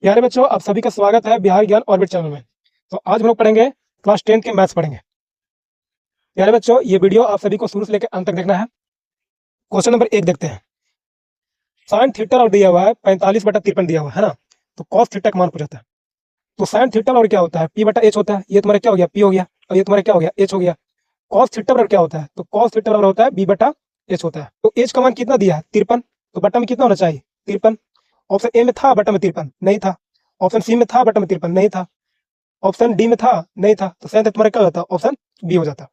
प्यारे बच्चों, आप सभी का स्वागत है बिहार ज्ञान ऑर्बिट चैनल में। तो आज हम लोग पढ़ेंगे क्लास 10 के मैथ्स पढ़ेंगे। प्यारे बच्चों, ये वीडियो आप सभी को शुरू से लेकर अंत तक देखना है। क्वेश्चन नंबर 1 देखते हैं। साइन थीटा और दिया हुआ है 45/53 दिया हुआ है ना। तो कॉस थीटा का मान पूछा था। तो साइन थीटा और क्या होता है? p/h होता है। ये तुम्हारा क्या हो गया? p हो गया। और ये तुम्हारा क्या हो गया? h हो गया। कॉस थीटा बराबर क्या होता है? तो कॉस थीटा बराबर होता है b/h होता है। तो h का मान कितना दिया है? 53। तो बटा में कितना होना चाहिए? 53। ऑप्शन ए में था बटा में 53 नहीं था। ऑप्शन सी में था बटा में 53 नहीं था। ऑप्शन डी में था नहीं था। तो शायद तुम्हारा क्या हो जाता? ऑप्शन बी हो जाता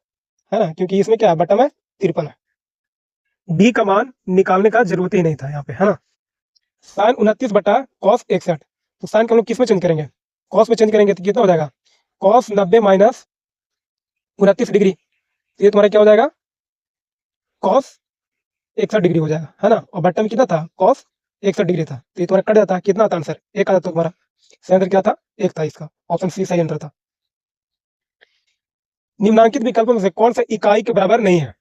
है ना, क्योंकि इसमें क्या है? बटा में 53 है। डी का मान निकालने का जरूरत ही नहीं था यहाँ पे, है ना। Sign 29/cos 61। तो साइन को हम लोग किस में चेंज करेंगे? कॉस में चेंज करेंगे तो कितना हो जाएगा? Cos 90 minus 29 degree. तो ये तुम्हारा क्या हो जाएगा? कॉस 61 डिग्री हो जाएगा, है ना। और बटा में कितना था? कॉस 61 डिग्री था। तो ये तुम्हारा कट जाता। कितना आता आंसर? एक आता। तो तुम्हारा सही आंसर क्या था? एक था इसका। ऑप्शन सी सही आंसर था। निम्नांकित विकल्पों में से कौन सा इकाई के बराबर नहीं है?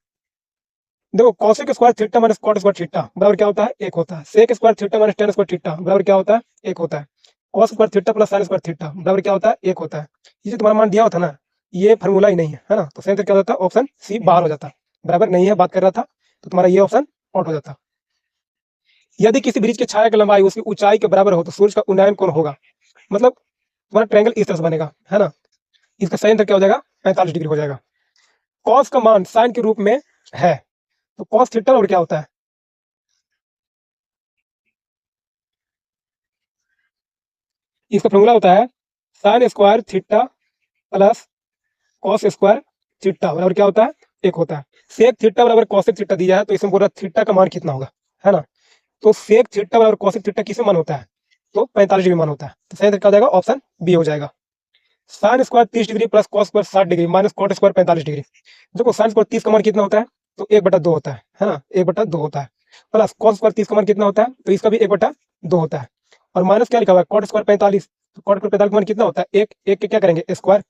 देखो, cosec square theta minus cot square theta बराबर क्या होता है? एक होता है। Sec square theta minus tan square theta बराबर क्या होता है? एक होता है। Cos square theta plus sine square theta बराबर क्या होता है? एक होता है। ये जो तुम्हारा मान दिया होता है ना, ये फार्मूला ही नहीं है ना। तो सही आंसर क्या होता है? ऑप्शन सी बाहर हो जाता। बराबर नहीं है बात कर रहा था, तो तुम्हारा ये ऑप्शन आउट हो जाता। यदि किसी ब्रिज की छाया की लंबाई उसकी ऊंचाई के बराबर हो तो सूर्य का उन्नयन कोण होगा। मतलब तुम्हारा ट्रायंगल इस तरह से बनेगा, है ना। इसका सही आंसर क्या हो जाएगा? 45 डिग्री हो जाएगा। कॉस का मान साइन के रूप में है, तो कॉस थीटा और क्या होता है? इसका फॉर्मूला होता है sign square theta plus cos square theta बराबर क्या होता है? एक होता है। सेक थीटा बराबर कॉसेक थीटा दिया है, तो इसमें बोल रहा थीटा का मान कितना होगा, है ना। तो सेक थीटा बराबर कॉसेक थीटा किसमें मान होता है? तो 45 डिग्री मान होता है। तो सही क्या हो जाएगा? ऑप्शन बी हो जाएगा। Sine square 30 degree plus cos square 60 degree minus cot square 45 degree. देखो, साइन स्क्वायर 30 का मान कितना होता है? तो 1/2 होता है ना। 1/2 होता है। प्लस कॉस स्क्वायर 30 का मान कितना होता है? तो इसका भी 1/2 होता है। और माइनस क्या लिखा हुआ है? Cot square 45। तो कॉट स्क्वायर 45 का मान कितना होता है? एक एक के क्या करेंगे? स्क्वायर।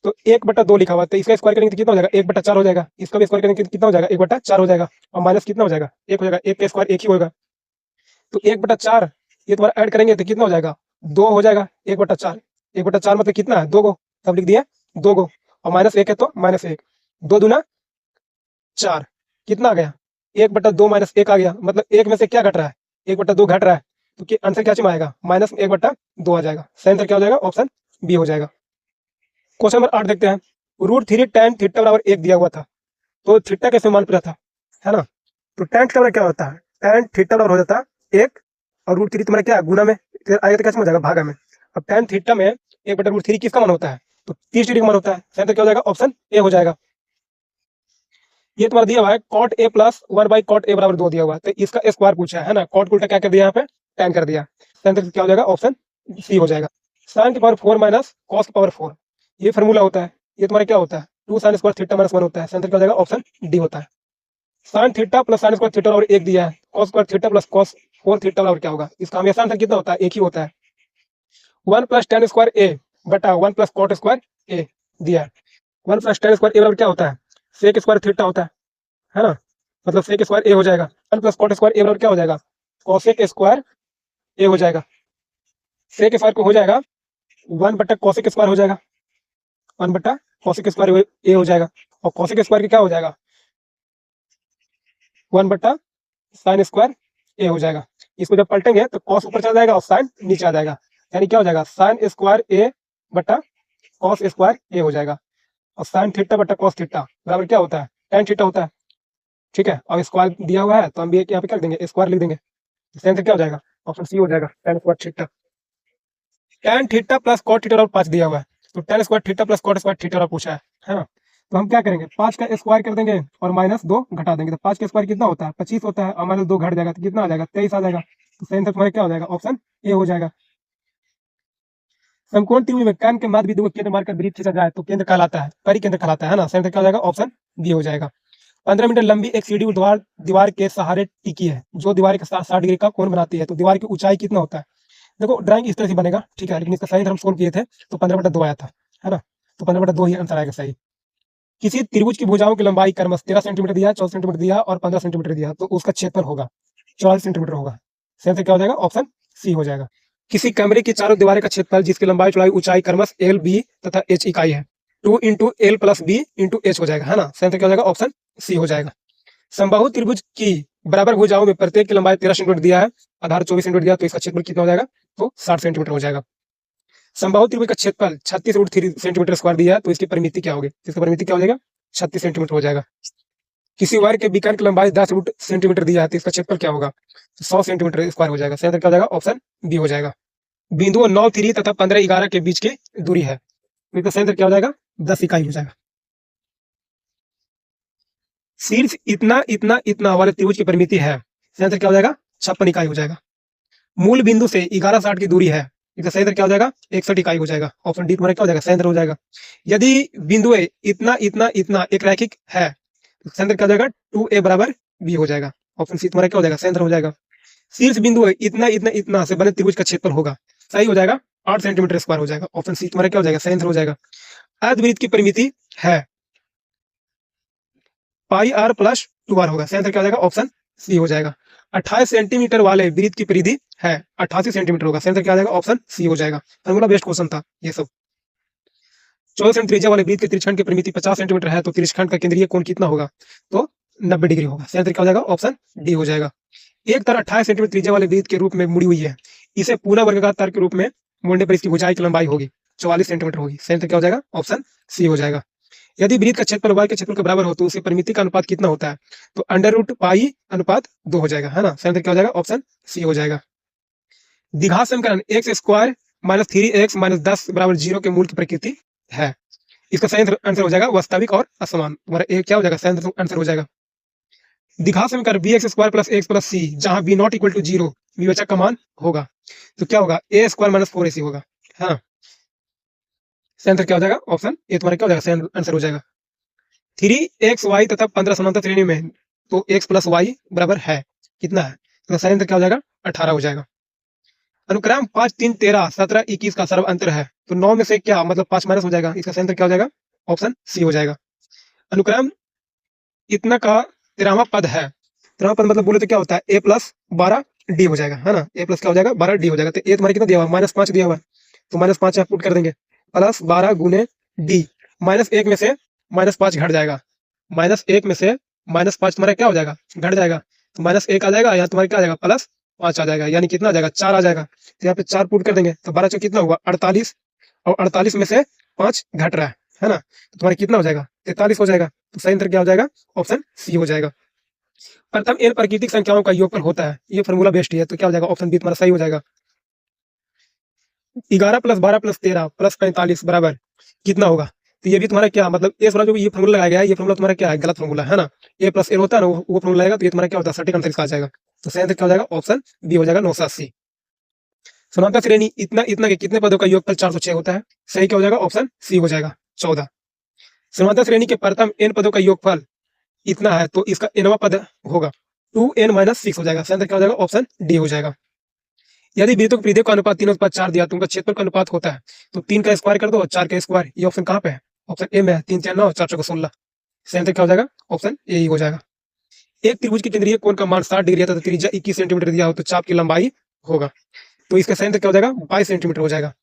तो 1/2 लिखा हुआ है, तो इसका स्क्वायर करेंगे तो कितना हो जाएगा? 1/4 हो जाएगा। इसका भी स्क्वायर करेंगे तो कितना हो जाएगा? 1/4 हो जाएगा। और माइनस कितना हो जाएगा? एक हो जाएगा। एक का स्क्वायर एक ही होगा। तो 1/4 ये तुम्हारा ऐड करेंगे तो कितना हो जाएगा? 2 हो जाएगा। 1/4 1/4 मतलब कितना है? 2 गो। तब लिख दिया 2 गो। और माइनस एक है तो माइनस एक। 2 दूना 4। कितना आ गया? 1/2 माइनस एक आ गया। मतलब एक में से क्या घट रहा है? 1/2 घट रहा है। तो आंसर क्या आएगा? माइनस 1/2 आ जाएगा। सही आंसर क्या हो जाएगा? ऑप्शन बी हो जाएगा। क्वेश्चन नंबर 8 देखते हैं। √3 tan थीटा बराबर 1 दिया हुआ था, तो थीटा कैसे मान पूछा था, है ना। तो tan थीटा बराबर क्या होता है? tan थीटा बराबर हो जाता है 1, और √3 तुम्हारा क्या है? गुना में। फिर आएगा तो कैसे हो जाएगा? भागा में। अब tan थीटा में 1/√3 किसका मान होता है? तो 30 डिग्री का मान होता है। सही आंसर क्या हो जाएगा? ऑप्शन ए हो जाएगा। ये तुम्हारा दिया हुआ है cot a plus 1/cot a बराबर 2 दिया हुआ है, तो इसका स्क्वायर पूछा है ना। cot को उल्टा क्या कर दिया यहाँ पे? tan कर दिया। सही आंसर क्या हो जाएगा? ऑप्शन सी हो जाएगा। sin की पावर 4 माइनस cos की पावर 4, ये फार्मूला होता है। ये तुम्हारा क्या होता है? 2 sin स्क्वायर थीटा माइनस 1 होता है। सही आंसर क्या हो जाएगा? ऑप्शन डी होता है। sin theta plus sin square theta और 1 दिया है। cos square theta plus cos 4 theta और क्या होगा? इसका हमेशा आंसर कितना होता है? एक ही होता है। 1 प्लस tan स्क्वायर ए बटा 1 प्लस cot स्क्वायर ए दिया है। 1 प्लस tan स्क्वायर ए बराबर क्या होता है? सेक स्क्वायर थीटा होता है ना। मतलब सेक स्क्वायर ए हो जाएगा। 1 प्लस कॉट स्क्वायर ए बराबर क्या हो जाएगा? कॉसेक स्क्वायर ए हो जाएगा। सेक स्क्वायर को हो जाएगा 1/कॉसेक स्क्वायर हो जाएगा। 1/कॉसेक स्क्वायर ए हो जाएगा। और कॉसेक स्क्वायर का क्या हो जाएगा? 1/साइन स्क्वायर ए हो जाएगा। इसको जब पलटेंगे तो कॉस ऊपर चला जाएगा और साइन नीचे आ जाएगा। यानी क्या हो जाएगा? साइन स्क्वायर ए बटा कॉस स्क्वायर ए हो जाएगा। और साइन थीटा बटा कॉस थीटा बराबर क्या होता है? tan थीटा होता है। ठीक है। और स्क्वायर दिया हुआ है तो हम भी यहाँ पे क्या लिख देंगे? स्क्वायर लिख देंगे। इसका आंसर क्या हो जाएगा? ऑप्शन सी हो जाएगा, tan square theta. tan theta plus cot theta और 5 दिया हुआ है, तो tan square theta plus cot square theta और पूछा है ना। तो हम क्या करेंगे? 5 का स्क्वायर कर देंगे और माइनस 2 घटा देंगे। तो 5 का स्क्वायर कितना होता है? 25 होता है। और माइनस 2 घट जाएगा तो कितना आ जाएगा? 23 आ जाएगा। तो सही आंसर तुम्हारा क्या हो जाएगा? ऑप्शन ए हो जाएगा। समकोण त्रिभुज में कैन के मध्य बिंदु को केंद्र मानकर वृत्त खींचा जाए तो केंद्र कहलाता है, परिकेंद्र कहलाता है ना। सही आंसर क्या हो जाएगा? ऑप्शन बी हो जाएगा। 15 मीटर लंबी एक सीढ़ी दीवार के सहारे टिकी है, जो दीवार के साथ 60 डिग्री का कोण बनाती है। तो दीवार की ऊंचाई कितना होता है? देखो, ड्राइंग इस तरह से बनेगा, ठीक है। लेकिन इसका सही हम सोल्व किए थे तो 15/2 आया था, है ना। तो 15/2 ही आंसर आएगा सही। किसी त्रिभुज की भुजाओं की लंबाई क्रमश 13 सेंटीमीटर दिया, 14 सेंटीमीटर दिया और 15 सेंटीमीटर दिया, तो उसका क्षेत्रफल होगा 44 सेंटीमीटर होगा। सही आंसर क्या हो जाएगा? ऑप्शन सी हो जाएगा। किसी कमरे की चारों दीवारें का क्षेत्रफल जिसकी लंबाई चौड़ाई ऊंचाई क्रमश एल बी तथा एच इकाई है 2 into L plus B into H हो जाएगा, है ना। सही आंसर क्या हो जाएगा? ऑप्शन सी हो जाएगा। समबाहु त्रिभुज की बराबर भुजाओं में प्रत्येक की लंबाई 13 सेंटीमीटर दिया है, आधार 24 सेंटीमीटर दिया, तो इसका क्षेत्रफल कितना हो जाएगा? तो 60 सेंटीमीटर हो जाएगा। समबाहु त्रिभुज का क्षेत्रफल 36 सेंटीमीटर स्क्वायर दिया है, तो इसकी परिमिति क्या होगी? इसकी परिमिति क्या हो जाएगा? 36 सेंटीमीटर हो जाएगा। किसी वर्ग के विकर्ण की लंबाई 10 सेंटीमीटर दिया है, तो इसका क्षेत्रफल क्या होगा? 100 सेंटीमीटर स्क्वायर हो जाएगा। सही आंसर क्या हो जाएगा? ऑप्शन बी हो जाएगा। बिंदुओं 9 3 तथा 15 11 के बीच की दूरी है, तो इसका सही आंसर क्या हो जाएगा? 10 इकाई हो जाएगा। शीर्ष इतना इतना इतना वाले त्रिभुज की परिमिति है, सही आंसर क्या हो जाएगा? 56 इकाई हो जाएगा। मूल बिंदु से 11 60 की दूरी है, इसका सही आंसर क्या हो जाएगा? 61 इकाई हो जाएगा। ऑप्शन डी तुम्हारा क्या हो जाएगा? सही आंसर हो जाएगा। यदि बिंदु इतना इतना इतना एक रैखिक है, तो सही आंसर क्या हो जाएगा? 2a बराबर b हो जाएगा। ऑप्शन सी तुम्हारा क्या हो जाएगा? सही आंसर हो जाएगा। शीर्ष बिंदु इतना इतना इतना से बने त्रिभुज का क्षेत्रफल होगा, सही हो जाएगा 8 सेंटीमीटर स्क्वायर हो जाएगा। ऑप्शन सी तुम्हारा क्या हो जाएगा? सही आंसर हो जाएगा। अर्धवृत्त की परिमिति है पाई आर प्लस 2r होगा, सही आंसर क्या हो जाएगा? ऑप्शन सी हो जाएगा। 28 सेंटीमीटर वाले वृत्त की परिधि है 88 सेंटीमीटर होगा, सही आंसर क्या हो जाएगा? ऑप्शन सी हो जाएगा। फॉर्मूला बेस्ट क्वेश्चन था ये सब। 14 सेंटीमीटर त्रिज्या वाले वृत्त के त्रिज्यखंड की परिमिति 50 सेंटीमीटर है, तो त्रिज्यखंड का केंद्रीय कोण कितना होगा? तो 90 डिग्री होगा। सही आंसर क्या हो जाएगा? ऑप्शन डी हो जाएगा। एक तार 28 सेंटीमीटर त्रिज्या वाले वृत्त के रूप में मुड़ी हुई है, इसे पूरा वर्गाकार तार के रूप में मोड़ने पर इसकी भुजाई की लंबाई होगी 44 सेंटीमीटर होगी। सही आंसर क्या हो जाएगा? ऑप्शन सी हो जाएगा। यदि वृत्त का क्षेत्रफल y के क्षेत्रफल के बराबर हो, तो उसकी परिमिति का अनुपात कितना होता है? तो अंडर रूट पाई अनुपात 2 हो जाएगा, है ना। सही आंसर क्या हो जाएगा? ऑप्शन सी हो जाएगा। द्विघात समीकरण x square minus 3x minus 10 बराबर 0 के मूल की प्रकृति है, इसका सही आंसर हो जाएगा वास्तविक और असमान। तुम्हारा ए क्या हो जाएगा? सही आंसर हो जाएगा। द्विघात समीकरण B X square plus X plus C जहां बी नॉट इक्वल टू 0 विवेचक का मान होगा, तो क्या होगा? ए स्क्वायर माइनस 4ac होगा, है ना। सही आंसर क्या हो जाएगा? ऑप्शन ए तुम्हारा क्या हो जाएगा? सही आंसर हो जाएगा। 3xy तथा 15 समांतर श्रेणी में, तो x प्लस वाई बराबर है कितना है? तो सही आंसर क्या हो जाएगा? 18 हो जाएगा। अनुक्रम 5 3 13 17 21 का सर्व अंतर है, तो 9 में से क्या मतलब 5 माइनस हो जाएगा, इसका सही आंसर क्या हो जाएगा? ऑप्शन सी हो जाएगा। अनुक्रम इतना का 13वां पद है, 13वां पद मतलब बोले तो क्या होता है? a प्लस 12 डी हो जाएगा, है ना। a प्लस क्या हो जाएगा? 12 डी हो जाएगा। तो a तुम्हारा कितना दिया हुआ? -5 दिया हुआ, तो -5 यहाँ पुट कर देंगे, प्लस 12 गुने डी, -1 में से -5 घट जाएगा, -1 में से -5 तुम्हारा क्या हो जाएगा? घट जाएगा, तो -1 आ जाएगा, यहाँ तुम्हारा क्या आ जाएगा? +5 आ जाएगा, यानी कितना आ जाएगा? 4 आ जाएगा। तो यहाँ पे 4 पुट कर देंगे, तो 12 चौक कितना हुआ? 48, और 48 में से 5 घट रहा है ना, तो तुम्हारा कितना हो जाएगा? 43 हो जाएगा। तो सही आंसर क्या हो जाएगा? ऑप्शन सी हो जाएगा। प्रथम n प्राकृतिक संख्याओं का योगफल होता है, ये फॉर्मूला बेस्ट है, तो क्या हो जाएगा? ऑप्शन बी तुम्हारा सही हो जाएगा। 11 प्लस 12 प्लस 13 प्लस 45 बराबर कितना होगा? तो ये भी तुम्हारा क्या मतलब ए वाला जो ये फॉर्मूला लगाया गया है, ये फॉर्मूला तुम्हारा क्या है? गलत फॉर्मूला है ना। ए प्लस एल होता है ना, वो फॉर्मूला आएगा, तो ये तुम्हारा क्या होता है? सटीक आंसर इसका आ जाएगा। तो सही आंसर क्या हो जाएगा? ऑप्शन बी हो जाएगा 980। समांतर श्रेणी इतना इतना के कितने पदों का योगफल 406 होता है? सही क्या हो जाएगा? ऑप्शन सी हो जाएगा 14। समांतर श्रेणी के प्रथम n पदों का योगफल इतना है, तो इसका nवां पद होगा 2n-6 हो जाएगा। सही आंसर क्या हो जाएगा? ऑप्शन डी हो जाएगा। यदि वृत्तों के परिधियों का अनुपात 3:4 दिया, तो उनका क्षेत्रफल का अनुपात होता है, तो 3 का स्क्वायर कर दो और 4 का स्क्वायर, ये ऑप्शन कहाँ पे है? ऑप्शन ए में है। 3 4 9 4 4 16। सही आंसर क्या हो जाएगा? ऑप्शन ए ही हो जाएगा। एक त्रिभुज की केंद्रीय कोण का मान 60 डिग्री है तथा त्रिज्या 21 सेंटीमीटर दिया हो, तो चाप की लंबाई होगा, तो इसका सही आंसर क्या हो जाएगा? 22 सेंटीमीटर हो जाएगा।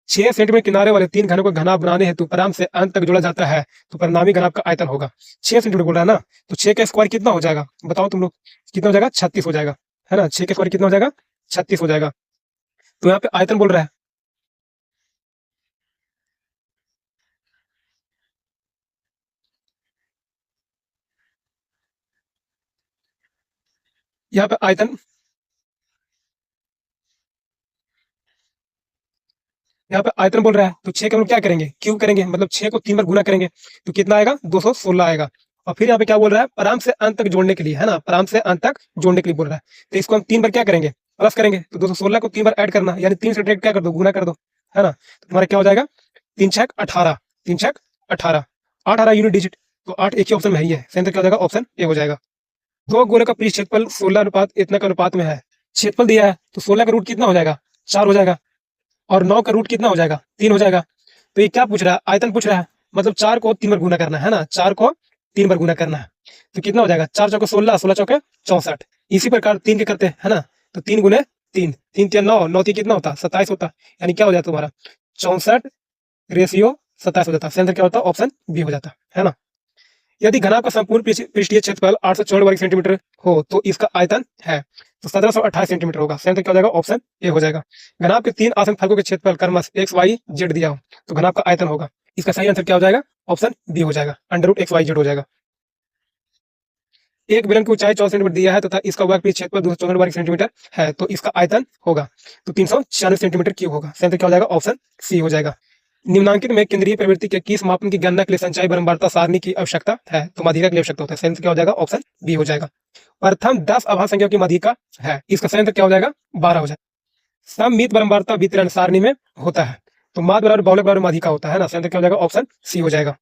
6 सेंटीमीटर किनारे वाले 3 घनों को घनाभ बनाने हेतु प्रारंभ से अंत तक जोड़ा जाता है, तो परिणामी घनाभ का आयतन होगा 6 सेंटीमीटर बोल रहा है ना, तो 6 का स्क्वायर कितना हो जाएगा? बताओ तुम लोग, कितना हो जाएगा? 36 हो जाएगा, है ना। 6 का स्क्वायर कितना हो जाएगा? 36 हो जाएगा। तो यहाँ पे आयतन बोल रहा है, यहाँ पे आयतन, यहाँ पे आयतन बोल रहा है, तो 6 का हम क्या करेंगे? क्यूब करेंगे, मतलब 6 को 3 बार गुना करेंगे, तो कितना आएगा? 216 आएगा। और फिर यहाँ पे क्या बोल रहा है? प्रारंभ से अंत तक जोड़ने के लिए, है ना, प्रारंभ से अंत तक जोड़ने के लिए बोल रहा है, तो इसको हम 3 बार क्या करेंगे? प्लस करेंगे, तो 216 को 3 बार ऐड करना, यानी 3 से डायरेक्ट क्या कर दो? गुना कर दो, है ना। तो तुम्हारा क्या हो जाएगा? 3 छक 18, 3 छक 18, 18 यूनिट डिजिट, तो 8 एक ही ऑप्शन में है ही है। सेंटर क्या हो जाएगा? ऑप्शन ए हो जाएगा। दो गोले का पृष्ठ क्षेत्रफल 16 अनुपात इतना का अनुपात में है, क्षेत्रफल दिया है, तो 16 का रूट कितना हो जाएगा? 4 हो जाएगा, और 9 का रूट कितना हो जाएगा? 3 हो जाएगा। तो ये क्या पूछ रहा है? आयतन पूछ रहा है, मतलब 4 को 3 बार गुना करना है ना, 4 को 3 बार गुना करना है, तो कितना हो जाएगा? 4 चौके 16, 16 चौके 64। इसी प्रकार 3 के करते हैं, है ना, तो 3 गुने 3, 3 3 9, 9 3 कितना होता है 27 होता है, यानी क्या हो जाता है तुम्हारा 64/27 हो जाता है। आंसर क्या होता है ऑप्शन बी हो जाता है ना। यदि घनाभ का संपूर्ण पृष्ठीय क्षेत्रफल 864 वर्ग सेंटीमीटर हो तो इसका आयतन है तो 1728 सेंटीमीटर होगा। आंसर क्या हो जाएगा ऑप्शन ए हो जाएगा। घनाभ के 3 आसन्न फलकों के क्षेत्रफल क्रमश एक्स वाई जेड दिया हो तो घनाभ का आयतन होगा। इसका सही आंसर क्या हो जाएगा ऑप्शन बी हो जाएगा, √XYZ हो जाएगा। एक बेलन की ऊंचाई 14 सेंटीमीटर दिया है तथा इसका वर्ग क्षेत्रफल 264 वर्ग सेंटीमीटर है तो इसका आयतन होगा तो 396 सेंटीमीटर क्यूब होगा। आंसर क्या हो जाएगा ऑप्शन सी हो जाएगा। निम्नांकित में केंद्रीय प्रवृत्ति के किस मापन की गणना के लिए संचाई बारंबारता सारणी की आवश्यकता है तो माध्यिका की आवश्यकता होता है। आंसर क्या हो जाएगा ऑप्शन बी हो जाएगा। प्रथम 10 अभाज्य संख्याओं की माध्यिका है, इसका संयुक्त क्या हो जाएगा 12 हो जाएगा। सममित बारंबारता वितरण सारणी में होता है तो माध्य बराबर बहुलक बराबर माध्यिका होता है ना। आंसर क्या हो जाएगा ऑप्शन सी हो जाएगा।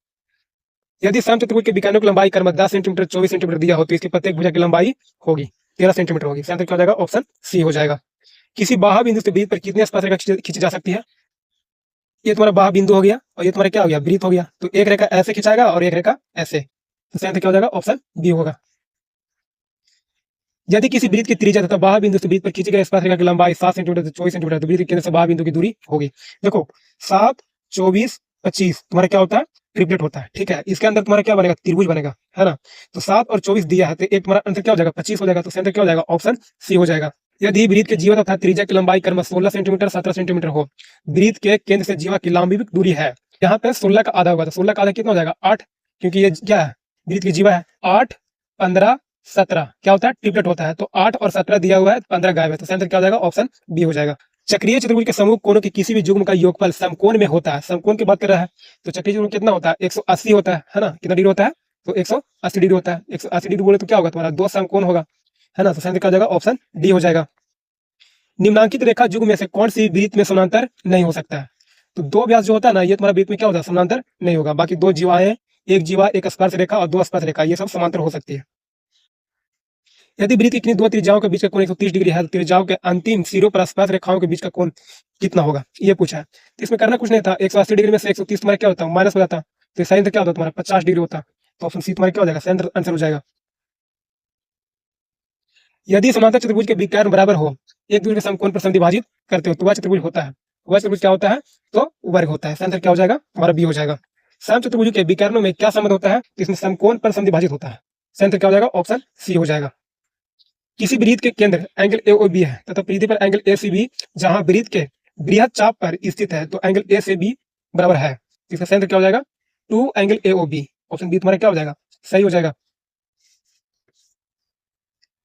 यदि समचतुर्भुज के विकर्णों की लंबाई क्रम 10 सेंटीमीटर 24 सेंटीमीटर दिया हो तो इसकी प्रत्येक भुजा की लंबाई होगी 13 सेंटीमीटर होगी। आंसर क्या हो जाएगा ऑप्शन सी हो जाएगा। किसी बाह्य बिंदु से वृत्त पर कितनी स्पर्शरेखा खींची जा सकती है। ये तुम्हारा बाह्य बिंदु हो गया और ये तुम्हारा क्या हो गया वृत्त हो गया तो एक रेखा ऐसे खिंचाएगा और एक रेखा ऐसे, तो आंसर क्या हो जाएगा ऑप्शन बी होगा। यदि किसी वृत्त की त्रिज्या तथा बाह्य बिंदु से वृत्त पर खींची गई स्पर्शरेखा की लंबाई 7 सेंटीमीटर से 24 सेंटीमीटर तो वृत्त के केंद्र से बाह्य बिंदु की दूरी होगी। देखो 7 24 25 तुम्हारा क्या होता है ट्रिपलेट होता है, ठीक है। इसके अंदर तुम्हारा क्या बनेगा त्रिभुज बनेगा, है ना। तो 7 और 24 दिया है तो एक तुम्हारा आंसर क्या हो जाएगा 25 हो जाएगा। तो आंसर क्या हो जाएगा ऑप्शन सी हो जाएगा। यदि वृत्त के जीवा तथा त्रिज्या की लंबाई क्रमशः 16 सेंटीमीटर 17 सेंटीमीटर हो, वृत्त के केंद्र से जीवा की लंबी दूरी है, यहाँ पे 16 का आधा होगा तो 16 का आधा कितना हो जाएगा 8, क्योंकि ये क्या है वृत्त की जीवा है 8 15 17 क्या होता है ट्रिपलेट होता है तो 8 और 17 दिया हुआ है 15 गायब है तो आंसर क्या हो जाएगा ऑप्शन बी हो जाएगा। चक्रीय चतुर्भुज के समूह कोणों के किसी भी युग्म का योगफल समकोण में होता है। समकोण की बात कर रहा है तो चक्रीय चतुर्भुज कितना होता है 180 होता है ना। कितना डिग्री होता है तो 180 डिग्री होता है। 180 डिग्री बोले तो क्या होगा तुम्हारा 2 समकोण होगा, है ना। तो आंसर क्या हो जाएगा ऑप्शन डी हो जाएगा। निम्नांकित रेखा युग्म में से कौन सी वृत्त में समानांतर नहीं हो सकता है तो 2 व्यास जो होता है ना ये तुम्हारा वृत्त में क्या होता है समानांतर नहीं होगा। बाकी 2 जीवाएं, एक जीवा एक स्पर्श रेखा और 2 स्पर्श रेखा ये सब समांतर हो सकती है। यदि वृत्त की किन्हीं 2 त्रिज्याओं के बीच का कोण 130 डिग्री है तो त्रिज्याओं के अंतिम सिरों पर स्पर्श रेखाओं के बीच का कोण कितना होगा ये पूछा है। तो इसमें करना कुछ नहीं था 180 डिग्री में से 130 तुम्हारा क्या होता है माइनस हो जाता तो सही आंसर क्या होता तुम्हारा 50 डिग्री होता तो ऑप्शन सी तुम्हारा क्या हो जाएगा सही आंसर हो जाएगा। यदि समांतर चतुर्भुज के विकर्ण बराबर हो एक दूसरे के समकोण पर समद्विभाजित करते हो तो वह चतुर्भुज होता है। वह चतुर्भुज क्या होता है तो वर्ग होता है। आंसर क्या हो जाएगा हमारा बी हो जाएगा। सम चतुर्भुज के विकर्णों में क्या संबंध होता है तो इसमें समकोण पर समद्विभाजित होता है। आंसर क्या हो जाएगा ऑप्शन सी हो जाएगा। किसी वृत्त के केंद्र एंगल ए और बी है तथा परिधि पर एंगल ए से बी जहां वृत्त के बृहद चाप पर स्थित है तो एंगल ए से बी बराबर है। इसका सही आंसर क्या हो जाएगा 2 angle A O B. Option B तुम्हारा क्या हो जाएगा सही हो जाएगा।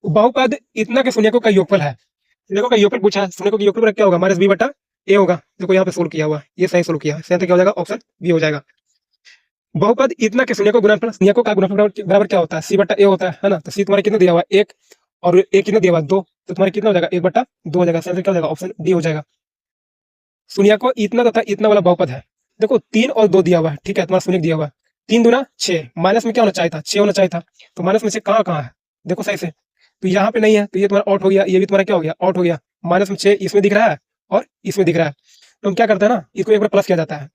बहुपद इतना के शून्यकों का योगफल है। शून्यकों का योगफल पूछा है, शून्यकों का योगफल क्या होगा माइनस बी बटा ए होगा। देखो यहाँ पे सोल्व किया हुआ है, ये सही सोल्व किया है। सही आंसर क्या हो जाएगा ऑप्शन बी हो जाएगा। बहुपद इतना के शून्यकों गुणनफल शून्यकों का गुणनफल बराबर क्या होता है सी बटा ए होता है ना। तो सी तुम्हारा कितना दिया हुआ है 1 और ए कितना दिया हुआ है 2 तो तुम्हारा कितना हो जाएगा 1 बटा 2 हो जाएगा। आंसर क्या हो जाएगा ऑप्शन डी हो जाएगा। शून्यकों इतना तथा इतना वाला बहुपद है। देखो 3 और 2 दिया हुआ है, ठीक है। तुम्हारा शून्य दिया हुआ है 3 दूना 6 माइनस में क्या होना चाहिए था 6 होना चाहिए था तो माइनस में से कहाँ है देखो सही से तो यहाँ पे नहीं है तो ये तुम्हारा आउट हो गया, ये भी तुम्हारा क्या हो गया आउट हो गया। माइनस में 6 इसमें दिख रहा है और इसमें दिख रहा है तो हम क्या करते हैं ना इसको एक बार प्लस किया जाता है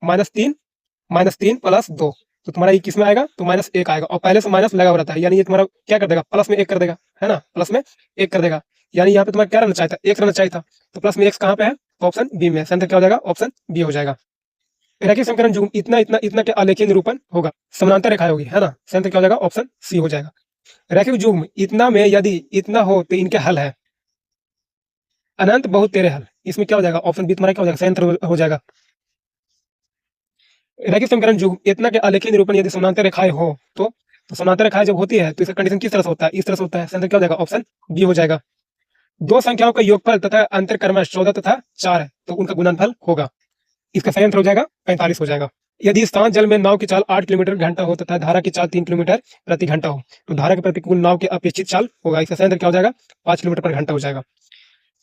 -3 प्लस 2 तो तुम्हारा ये किसमें आएगा तो -1 आएगा और पहले से माइनस लगा हुआ रहता है यानी ये तुम्हारा क्या कर देगा प्लस में 1 कर देगा, है ना। प्लस में 1 कर देगा यानी यहाँ पे तुम्हारा क्या रहना चाहिए था 1 रहना चाहिए था तो प्लस में x कहाँ पे है तो ऑप्शन बी में। आंसर क्या हो जाएगा ऑप्शन बी हो जाएगा। रैखिक समीकरण जो इतना इतना इतना के आलेखीय निरूपण होगा समानांतर रेखाएं होगी, है ना। आंसर क्या हो जाएगा ऑप्शन सी हो जाएगा। रैखिक युग्म इतना में यदि इतना हो तो इनके हल है अनंत बहुत तेरे हल। इसमें क्या हो जाएगा ऑप्शन बी तुम्हारा क्या हो जाएगा सही आंसर हो जाएगा। रैखिक समीकरण युग्म इतना के आलेखीय निरूपण यदि समानांतर रेखाएं हो तो समानांतर रेखाएं जब होती है तो इसका कंडीशन किस तरह से होता है इस तरह से होता है। आंसर क्या हो जाएगा ऑप्शन बी हो जाएगा। 2 संख्याओं का योगफल तथा अंतर क्रमश 14 तथा 4 है तो उनका गुणनफल होगा। इसका सही आंसर हो जाएगा 45 हो जाएगा। यदि स्थान जल में नाव की चाल 8 किलोमीटर घंटा हो तथा धारा की चाल 3 किलोमीटर प्रति घंटा हो तो धारा के प्रतिकूल नाव की अपेक्षित चाल होगा। इसका सही आंसर क्या हो जाएगा 5 किलोमीटर पर घंटा हो जाएगा।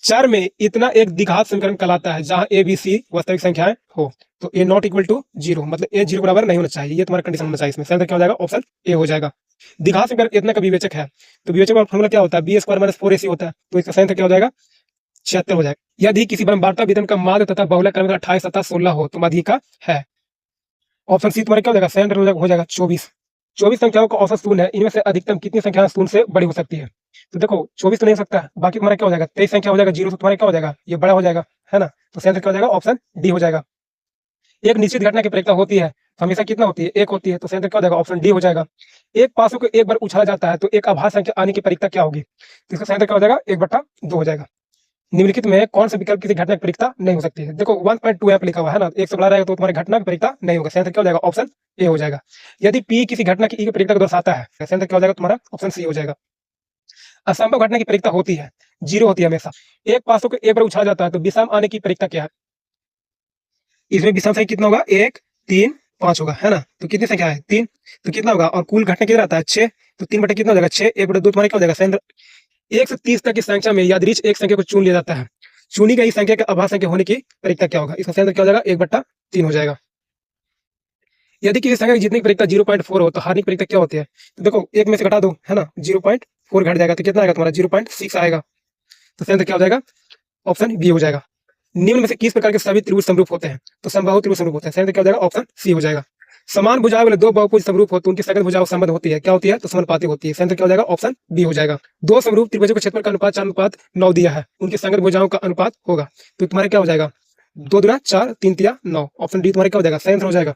चर में इतना एक द्विघात समीकरण कहलाता है जहां ए बी सी वास्तविक संख्याएं हो तो ए नॉट इक्वल टू 0 मतलब ए 0 बराबर नहीं होना चाहिए, ये तुम्हारा कंडीशन होना चाहिए। इसमें सही आंसर क्या हो जाएगा ऑप्शन ए हो जाएगा। द्विघात समीकरण इतना का विवेचक है तो विवेचक का फॉर्मूला क्या होता है बी स्क्वायर माइनस 4ac होता है तो इसका सही आंसर क्या हो जाएगा 76 हो जाएगा। यदि किसी बारंबारता वितरण का माध्य तथा बहुलक क्रम 28 तथा 16 हो तो माध्यिका है। ऑप्शन सी तुम्हारा क्या हो जाएगा सही आंसर हो जाएगा 24 संख्याओं का औसत शून्य है, इनमें से अधिकतम कितनी संख्याएं शून्य से बड़ी हो सकती है। तो देखो 24 तो नहीं हो सकता है, बाकी तुम्हारा क्या हो जाएगा 23 संख्या हो जाएगा, जीरो से तुम्हारा क्या हो जाएगा, ये बड़ा हो जाएगा, है ना। तो सही आंसर क्या हो जाएगा, ऑप्शन डी हो जाएगा। एक निश्चित घटना की प्रायिकता होती है, तो हमेशा कितना होती है, एक होती है, तो सही आंसर क्या हो जाएगा, ऑप्शन डी हो जाएगा। एक पासों को एक बार उछाला जाता है तो एक आभास संख्या आने की प्रायिकता क्या होगी, तो इसका सही आंसर क्या हो जाएगा, 1/2 हो जाएगा। निम्नलिखित में कौन सा विकल्प किसी घटना की प्रायिकता नहीं हो सकती है। देखो 1.2 यहाँ पे लिखा हुआ है ना, एक से बड़ा रहेगा तो तुम्हारी घटना की प्रायिकता नहीं होगा, सही आंसर क्या हो जाएगा, ऑप्शन ए हो जाएगा। यदि पी किसी घटना की ई की प्रायिकता को दर्शाता है, सही आंसर क्या हो जाएगा तुम्हारा, ऑप्शन सी हो जाएगा। असंभव घटना की प्रायिकता होती है, जीरो होती है हमेशा। एक पासों को एक बार उछाला जाता है तो विषम आने की प्रायिकता क्या है, इसमें विषम संख्या कितना होगा, 1 3 5 होगा, है ना। तो कितनी संख्या है, 3, तो कितना होगा, और कुल घटना कितना रहता है, 6, तो 3 बटे कितना हो जाएगा, 6, 1/2 तुम्हारा क्या हो जाएगा, सही आंसर। 1 से 30 तक की संख्या में यादृच एक संख्या को चुन लिया जाता है, चुनी गई संख्या के आभास संख्या होने की प्रायिकता क्या होगा, इसका सही आंसर क्या हो जाएगा, 1/3 हो जाएगा। यदि किसी संख्या की जीतने की प्रायिकता 0.4 हो तो हारने की प्रायिकता क्या होती है, तो देखो एक में से घटा दो, है ना, 0.4 घट जाएगा तो कितना आएगा तुम्हारा, 0.6 आएगा। तो सही आंसर क्या हो जाएगा, ऑप्शन बी हो जाएगा। निम्न में से किस प्रकार के सभी त्रिभुज समरूप होते हैं, तो समबाहु त्रिभुज समरूप होते हैं, सही आंसर क्या हो जाएगा, ऑप्शन सी हो जाएगा। समान भुजाओं वाले दो बहुभुज समरूप हो तो उनकी सकल भुजाओं संबंध होती है, क्या होती है, तो समानुपाती होती है, सही आंसर क्या हो जाएगा, ऑप्शन बी हो जाएगा। दो समरूप त्रिभुजों के क्षेत्रफल का अनुपात 4:9 दिया है, उनकी संगत भुजाओं का अनुपात होगा, तो तुम्हारा क्या हो जाएगा, 2 दूना 4, 3 तिया 9, ऑप्शन डी तुम्हारा क्या हो जाएगा, सही आंसर हो जाएगा।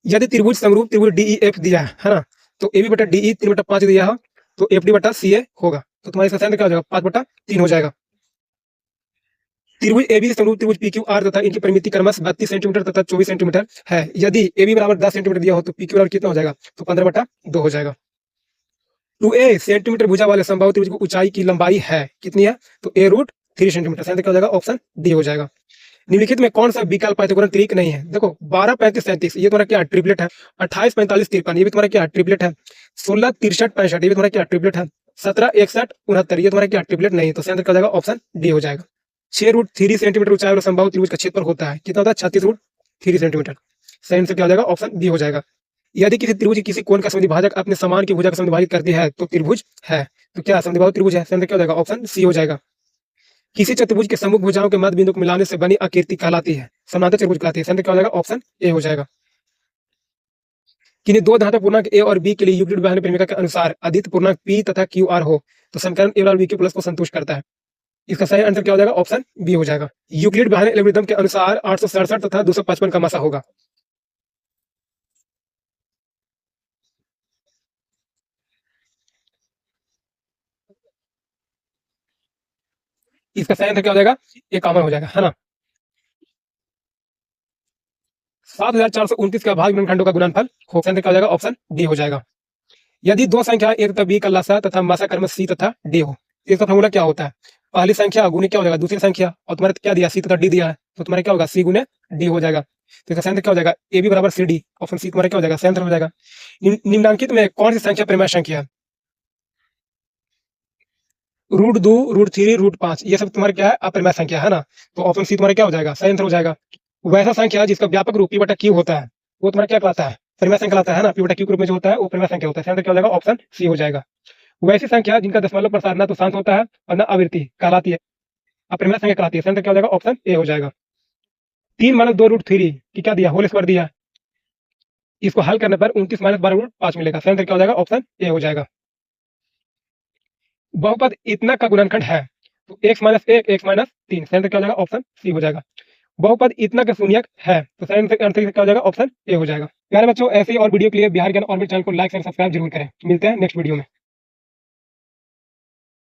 यदि त्रिभुज समरूप त्रिभुज DEF दिया है ना, तो AB बटा DE 3/5 दिया है, तो FD बटा CA होगा, तो तुम्हारे इसका आंसर क्या हो जाएगा, 5/3 हो जाएगा। त्रिभुज AB समरूप त्रिभुज PQR तथा इनकी परिमिति क्रमशः 32 सेंटीमीटर तथा 24 सेंटीमीटर है। यदि AB बराबर 10 सेंटीमीटर दिया हो तो PQ बराबर कितना हो जाएगा, तो 15/2 हो जाएगा। 2A सेंटीमीटर भुजा वाले समबाहु त्रिभुज की ऊंचाई की लंबाई है कितनी है, तो A√3 सेंटीमीटर, सही आंसर क्या हो जाएगा, ऑप्शन डी हो जाएगा। निम्नलिखित में कौन सा विकल्प पाइथागोरन त्रिक नहीं है, देखो 12 35 37 ये तुम्हारा क्या ट्रिपलेट है, 28 45 53 ये भी तुम्हारा क्या ट्रिपलेट है, 16 63 65 ये भी तुम्हारा क्या ट्रिपलेट है, 17 61 69 ये तुम्हारा क्या ट्रिपलेट नहीं है, तो सही आंसर क्या हो जाएगा, ऑप्शन डी हो जाएगा। 6√3 सेंटीमीटर ऊंचाई वाला समबाहु त्रिभुज का क्षेत्रफल होता है, कितना होता है, 36√3 सेंटीमीटर, सही आंसर क्या हो जाएगा, ऑप्शन बी हो जाएगा। यदि किसी त्रिभुज की किसी कोण का समद्विभाजक अपने समान की भुजा का समद्विभाजित करती है तो त्रिभुज है, तो क्या समद्विबाहु त्रिभुज है, सही आंसर क्या हो जाएगा, ऑप्शन सी हो जाएगा। किसी चतुर्भुज के सम्मुख भुजाओं के मध्य बिंदु को मिलाने से बनी आकृति कहलाती है, समांतर त्रिभुज कहलाती है, सही आंसर क्या हो जाएगा, ऑप्शन ए हो जाएगा। किन्हीं दो धनात्मक पूर्णांक ए और बी के लिए यूक्लिड विभाजन प्रेमिका के अनुसार अद्वितीय पूर्णांक पी तथा क्यू आर हो तो समीकरण ए और बी के प्लस को संतुष्ट करता है, इसका सही आंसर क्या हो जाएगा, ऑप्शन बी हो जाएगा। यूक्लिड विभाजन एल्गोरिथम के अनुसार 867 तथा 255 का मासा होगा, इसका सही आंसर क्या हो जाएगा, ये कॉमन हो जाएगा, है ना। 7429 का भाग खंडों का गुणनफल हो, सही आंसर क्या हो जाएगा, ऑप्शन डी हो जाएगा। यदि दो संख्या ए तथा बी का लसा तथा मासा क्रम सी तथा डी हो, तो इसका फॉर्मूला क्या होता है, पहली संख्या गुने क्या हो जाएगा, दूसरी संख्या, और तुम्हारे क्या दिया, सी तथा डी दिया है, तो तुम्हारा क्या होगा, सी गुने डी हो जाएगा, तो इसका आंसर क्या हो जाएगा, ए बी बराबर सी डी, ऑप्शन सी तुम्हारा क्या हो जाएगा, सही आंसर हो जाएगा। निम्नांकित में कौन सी संख्या परिमेय संख्या है, √2 √3 √5 ये सब तुम्हारे क्या है, अपरिमेय संख्या है ना, तो ऑप्शन सी तुम्हारा क्या हो जाएगा, सही आंसर हो जाएगा। वैसा संख्या जिसका व्यापक रूप पी बटा क्यू होता है वो तुम्हारा क्या कहलाता है, परिमेय संख्या कहलाता है ना, पी बटा क्यू के रूप में जो होता है वो परिमेय संख्या होता है, सही आंसर क्या हो जाएगा, ऑप्शन सी हो जाएगा। वैसी संख्या जिनका दशमलव प्रसार ना तो शांत होता है और ना आवृत्ति कहलाती है, अपरिमेय संख्या कहलाती है, सही आंसर क्या हो जाएगा, ऑप्शन ए हो जाएगा। 3 - 2 √3 की क्या दिया, होल स्क्वायर दिया, इसको हल करने पर 29 - 12 √5 मिलेगा, सही आंसर क्या हो जाएगा, ऑप्शन ए हो जाएगा। बहुपद इतना का गुणनखंड है तो x - 1 x - 3 सही आंसर क्या हो जाएगा, ऑप्शन सी हो जाएगा। बहुपद इतना का शून्यक है तो सही आंसर क्या हो जाएगा, ऑप्शन ए हो जाएगा। प्यारे बच्चों ऐसे ही और वीडियो के लिए बिहार ज्ञान ऑर्बिट चैनल को लाइक और सब्सक्राइब जरूर करें, मिलते हैं नेक्स्ट वीडियो में।